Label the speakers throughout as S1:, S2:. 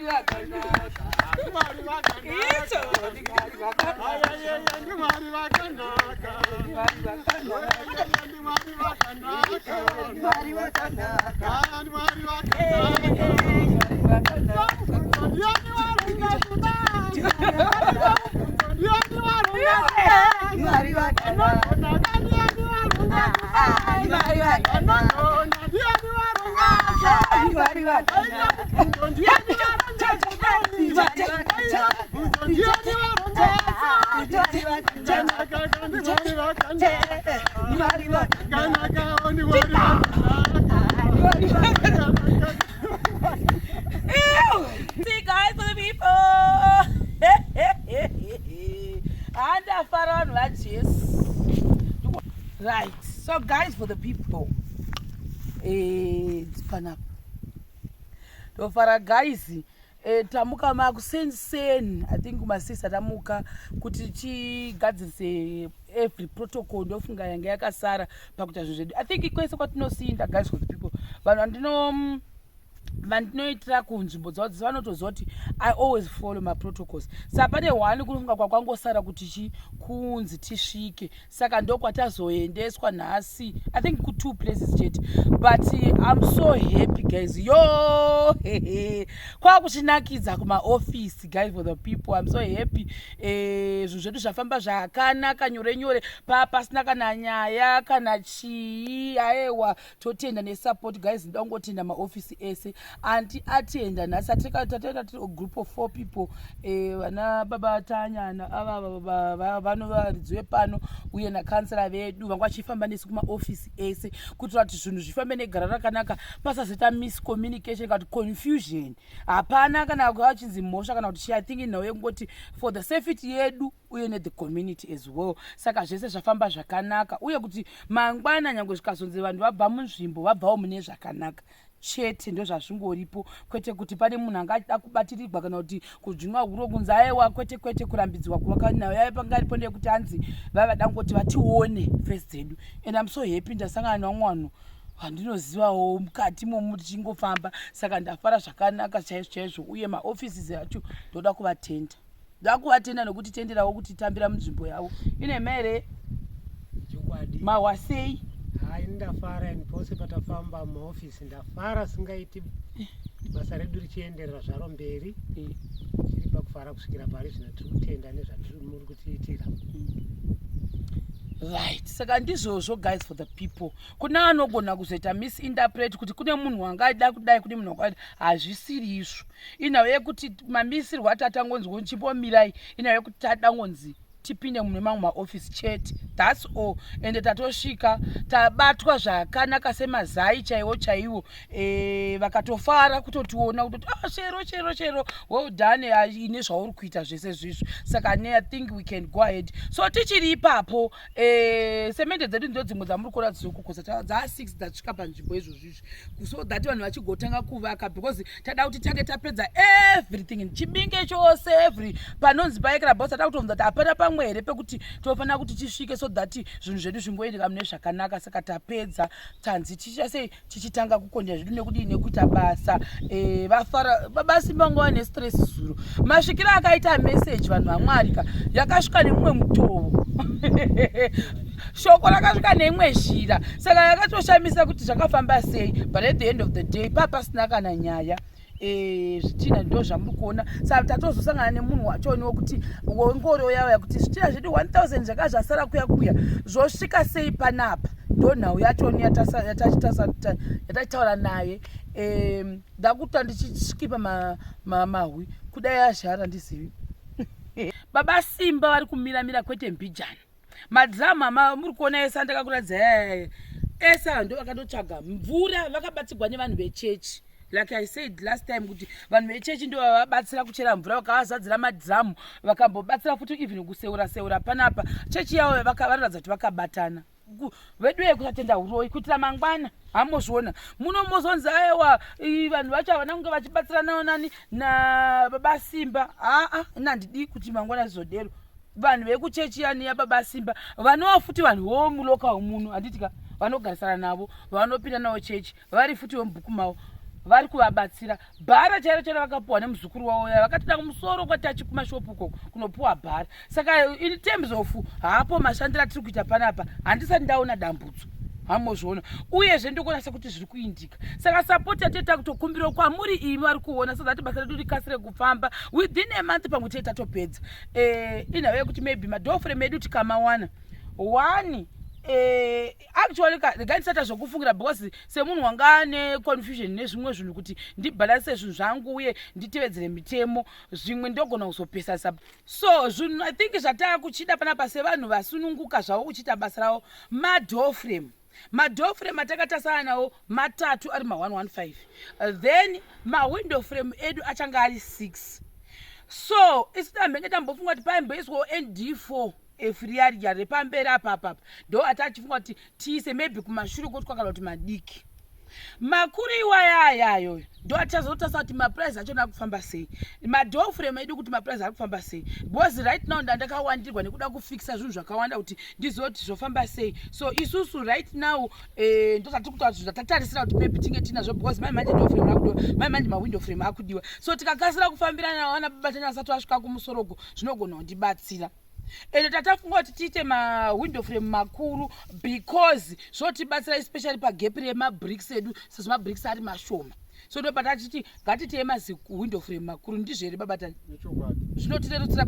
S1: See guys, for the people. And Faran watches. Right. So guys, for the people. Span up. To Fara guys. Tamuka makusenseni. I think kumasisa tamuka kuti chigadzise every protocol ndofunga yanga yakasara pakuita zvezvedu. I think kwese kwatinosinda guys for the people. Vanhu vandinoitira kunzvimbo dzavo dzivanotozva kuti I always follow my protocols. Saka pane hwani kunofunga kwakwangosara kuti kunzi tisvike. Saka ndokwatazoendeswa nhasi. I think ku 2 places chete. But I'm so happy guys. Yo! Kwakuchinakidza kuma office guys for the people. I'm so happy. Zvinhu zvedu zvafamba zvakanaka nyore pasina kana nyaya kana chii. Aiwa totenda nesupport guys. Ndongotenda maoffice ese. And atenda nhasi tatenda a group of 4 people. Vana baba Tanyana ava vanovaridzwe pano uye nakansela vedu vanga vachifamba nesu kumaoffice ese kuitira kuti zvinhu zvifambe negara rakanaka pasazoita miscommunication kana confusion. Hapana kana kwachinzi mhosva kana kuti I think nhau yekungoti for the safety yedu uye ne the community as well. Saka zvese zvafamba zvakanaka uye kuti mangwana nyange zvikazonzi vanhu vabva munzvimbo vabvawo mune zvakanaka chete ndozvazvingoripo kwete kuti pane munhu angada kubatirirwa kana kuti kudzvinwa huro kunzi aiwa kwete kurambidzwa kwakanayo yaipangaripo ndekuti hanzi vavada ngoti vatione face dzedu. And I'm so happy ndasangana namwanhu vandinozivawo mukati momuti chingofamba. Saka ndafara zvakanaka chaizvo uye maoffices acho ndoda kuvatenda. Ndoda kuvatenda nokuti tenderawo kuti tambira munzvimbo yavo. Ine mere mahwasei
S2: hai ndafara pose patafamba muoffice ndafara singaiti basa redu richienderera zvaro mberi chiri pakufara kusvikira pari zvino tiri kutenda nezvatimuri kutiitira.
S1: Right. Saka ndizvozvo guys for the people. Kuna anogona kuzoita misinterpret kuti kune munhu wangada kudai kune munhu wakati hazvisiri izvo. Inawe yekuti mamisirwa atatangonzi chipomirai inawe yekuti tadangonzi tipinde mune mamwe maoffice chete. That's all. Ende tatosvika tabatwa zvakanaka semazai chaiwo vakatofara kutotiona kuti chero well done ine zvauri kuita zvese zvizvo. Saka I think we can go ahead. So tichiri ipapo semende dzedu ndo dzimwe dzamuri kuona dzizokukosa dza6 dzasvika panzvimbo izvozvizvi so that vanhu vachigotanga kuvaka because tada kuti tange tapedza everything chibinge chose every panonzi paikira boss tada kutonza kuti hapana pamwe here pekuti tofanira kuti tisvike so that zvinhu zvedu zvingoendeka mune zvakanaka. Saka tapedza tanzi tichase tichitanga kukonja zvedu nekudii nekuita basa. Vafara babasimba ngova nestress zuro masvikira akaita message vanhu vamwarika yakasvika nemumwe mutovo shoko rakasvika neimwe zhira. Saka yakatoshamisa kuti zvakafamba sei but at the end of the day papasina kana nyaya. Zvitina ndo zvamuri kuona. Saka tatozosangana nemunhu wachoniwo kuti ngoro yavo kuti zvitina zvedu 1000 zvaka zvasara kuya zvosvika sei panapa. Ndo nhau yachoni yatachitaura naye. Ndakuta ndichiskipa mahwi kudai azhara ndizivi. Baba Simba vari kumira kwete mbijana. Madzama muri kuona esa ndakakuradza esa ndo vakandotsvaga mvura vakabatsirwa nevanhu vechechi. Like I said last time kuti vanhu vechechi ndo vabatsira kuchera mvura vakavazadzira madhamu vakambobatsira futi even kuseura panapa chechi yavo vakaratidza kuti vakabatana. Vedu yekusatenda uroyi kuitira mangwana hamozviona munomozonzi aiwa vanhu vacho havana kunge vachibatsiranawo nani naBaba Simba. Nandidi kuti mangwana zvodero vanhu vekuchechi yani yaBaba Simba vanowa futi vanhu vomuloka muno handitika vanogarisana navo vanopinda navo chechi vari futi vemubhuku mavo vari kuvabatsira. Bhara chairo chairo vakapuwa nemuzukuru wavo ya vakatoda kumusoro kwatachi kumashopu ukoko kunopuwa bhara. Saka in terms of hapo mashandiro atiri kuita panapa handisati ndaona dambudzo. Hamozviona uyezve ndokunasa kuti zviri kuindika. Saka sapoti yatoita kutokumbira kwamuri imi vari kuona so that basa redu rikasire kufamba within a month pamwe chete tatopedza. Inhava yekuti maybe madhoframe edu tikamawana one actually ndingatisata zvokufungira because semunhu wanga ane confusion nezvimwe zvinhu kuti ndibhalanse zvinhu zvangu uye nditevedzere mitemo zvimwe ndogona kuzopesa so zvinhu I think zvatava kuchida panapa sevanhu vasununguka zvavo kuchita basa ravo madhoo frame atakatasana nawo matatu ari ma115 then mawindow frame edu achanga ari 6 so isitamhenge tambofunga kuti paimboiswawo ND4 efuriaria repamberi apapa ndo atachifunga kuti tiise maybe kumashure kuti kwakala kuti madiki makuru iwaya ayayo ndo achazotasa kuti maprice achona akufamba sei madhoo frame edu kuti maprice ari kufamba sei because right now ndakawandirwa nekuda kufixa zvinhu zvakawanda kuti ndizoti zvofamba sei so isusu right now ndosati kutaura kuti zvatatarisira kuti maybe tinge tinazvo because manje door frame akudiwa manje mawindow frame akudiwa so tikakasira kufambirana nawana babatanya asati asvika kumusorogo zvinogona kundibatsira. Ende tatafunga kuti tiite mawindow frame makuru because zvotibatsira especially pagap remabricks edu sezvo mabricks ari mashoma so ndo patachiti ngatiteye window frame makuru ndizvo here babatani zvinotirerutsira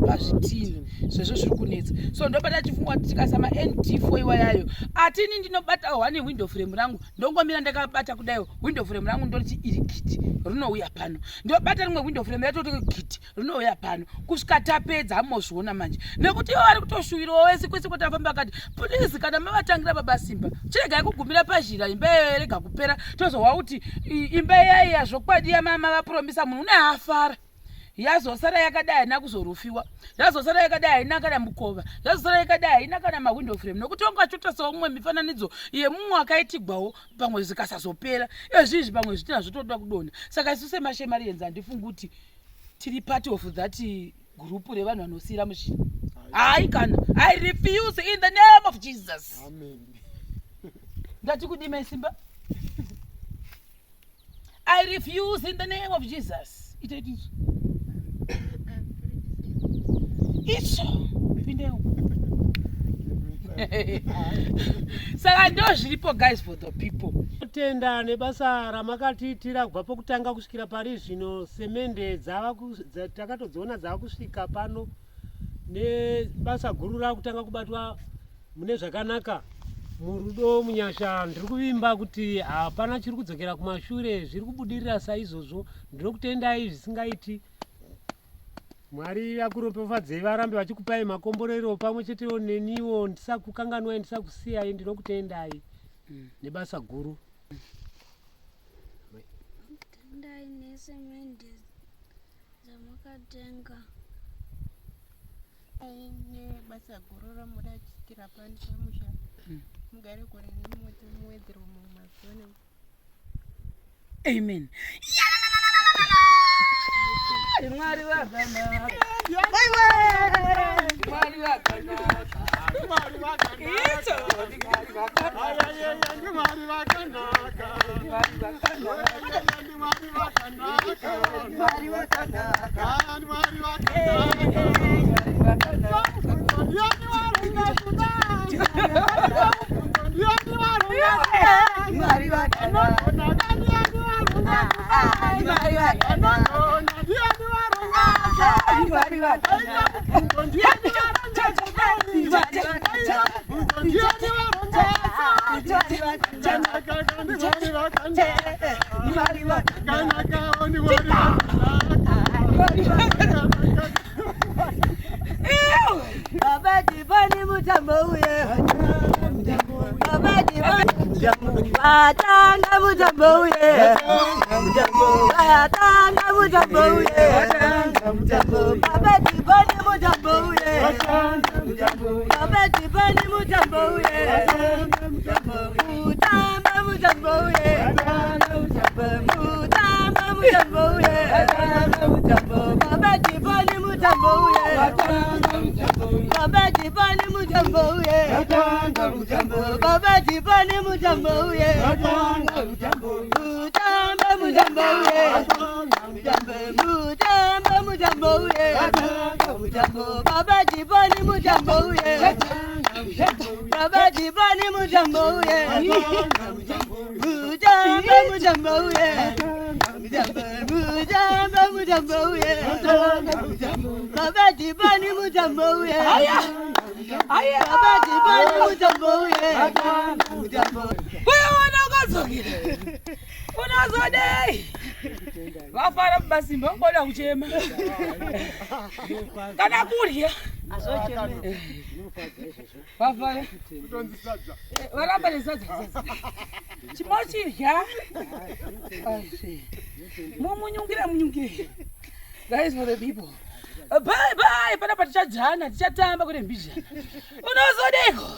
S1: pazvitini zvezvo zviri kunetsa so ndo patachifunga kuti tikasa maND4 iwayayo atini ndinobata one window frame rangu ndongomira ndakabata kudayo window frame rangu ndoriti iri kiti rinouya pano ndobata rimwe window frame yatoti kiti rinouya pano kusvika tapedza hamozviona manje nekuti ivo vari kutoshuwirawo wese kwese kwatafamba akati please kana mavatangira babasimba chiregai kugumira pazhira imba iyoyo rega kupera tozowa kuti imba yaiya zvokwadi yamama vapromisa munhu uneafara yazosara yakadai haina kuzorufiwa yazosara yakadai haina kana mukova yazosara yakadai haina kana mawindow frame nokuti wanga achotasawo mumwe mifananidzo yemumwe akaitigwawo pamwe zvikasazopera ezvizvi pamwe zvitina zvotoda kudonha saka isu semashemarienzi handifungi kuti tiri part of that group revanhu vanosiyira mushini hai kana I refuse in the name of Jesus.
S2: Amen.
S1: Ndati kudima isimba I refuse in the name of Jesus. Itaitizo icho pindeo saka ndo zviripo guys for the people.
S2: Kutenda nebasa ramakatiitira kubva pokutanga kusvikira pari zvino semende takatodziona dzava kusvika pano nebasa guru rakutanga kubatwa mune zvakanaka murudo munyasha. Ndiri kuvimba kuti hapana chiri kudzokera kumashure zviri kubudirira saizvozvo. Ndinokutendai zvisingaiti. Mwari akuropafadzei varambe vachikupai makomborero pamwe chetewo neniwo ndisakukanganwai ndisakusiyai. Ndinokutendai nebasa guru.
S3: Tendai nesemende dzamakatenga
S4: aine basa guru ramuda kuchitira pano pamusha mugare gore nemwedzi muwedzero mumazone.
S1: Amen. Mwari wakanaka. Mwari wakanaka. Mwari wakanaka. Icho mwari wakanaka. Mwari wakanaka. Mwari wakanaka. Mwari wakanaka. Mwari wakanaka. Mwari
S5: Mujambo uye, mujambo uye, mujambo baba jibani mujambo uye, baba jibani mujambo uye, mujambo uye, mujambo uye, baba jibani mujambo uye, baba jibani mujambo uye,
S1: kuyaona ukadzokile unazodei vafara mumasimba ungoda kuchema kana kurya vafara varamba nesadza chimochirya munyungire guys for the people bye bye panapa tichadzana tichatamba kune mbizha unozodeko